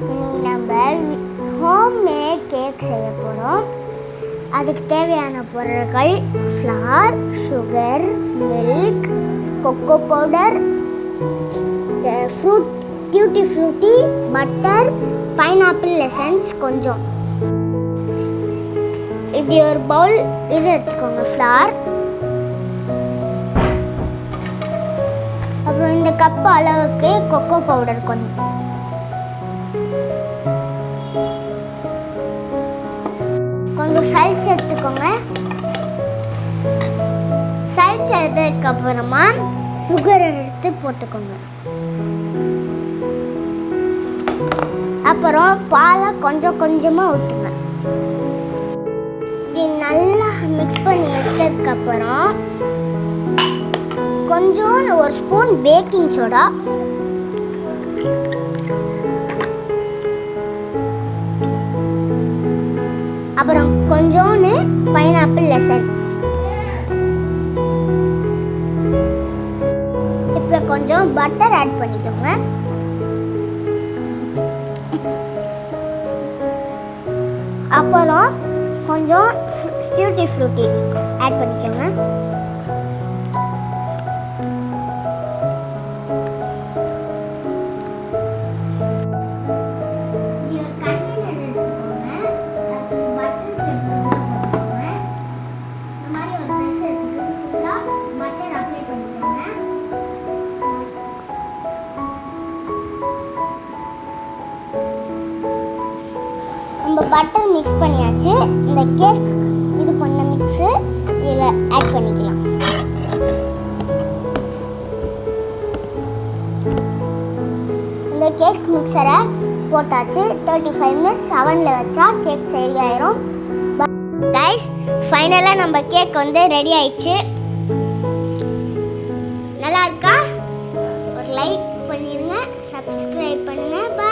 இன்னைக்கு நம்ம homemade cake செய்ய போகிறோம். அதுக்கு தேவையான பொருட்கள் flour, sugar, milk, cocoa powder, fruit tutti frutti, butter, pineapple essence கொஞ்சம். இப்படி ஒரு பவுல் இது எடுத்துக்கோங்க ஃப்ளார். அப்புறம் இந்த கப் அளவுக்கு கொக்கோ பவுடர் கொஞ்சம். கொஞ்சம் சல்ஸ் எடுத்துக்கோங்க. சல்ஸ் எடுத்ததுக்கு அப்புறமா சுகர் எடுத்து போட்டுக்கோங்க. அப்புறம் பாலை கொஞ்சம் கொஞ்சமாக ஊற்றுங்க. இப்படி நல்லா மிக்ஸ் பண்ணி எடுத்ததுக்கு அப்புறம் கொஞ்சம் ஒரு ஸ்பூன் பேக்கிங் சோடா, அப்புறம் கொஞ்சோன்னு பைனாப்பிள் எசன்ஸ். இப்போ கொஞ்சம் பட்டர் ஆட் பண்ணிக்கோங்க. அப்புறம் கொஞ்சம் டியூட்டி ஃப்ரூட்டி ஆட் பண்ணிக்கோங்க. நம்ம பட்டர் மிக்ஸ் பண்ணியாச்சு. இந்த கேக் இது பண்ண மிக்ஸு இதில் ஆட் பண்ணிக்கலாம். இந்த கேக் மிக்சரை போட்டாச்சு. 35 மினிட்ஸ் அவனில் வச்சா கேக் சரியாயிரும். கைஸ், ஃபைனலாக நம்ம கேக் ரெடி ஆயிடுச்சு. நல்லா இருக்கா? ஒரு லைக் பண்ணிடுங்க, சப்ஸ்கிரைப் பண்ணுங்கள்.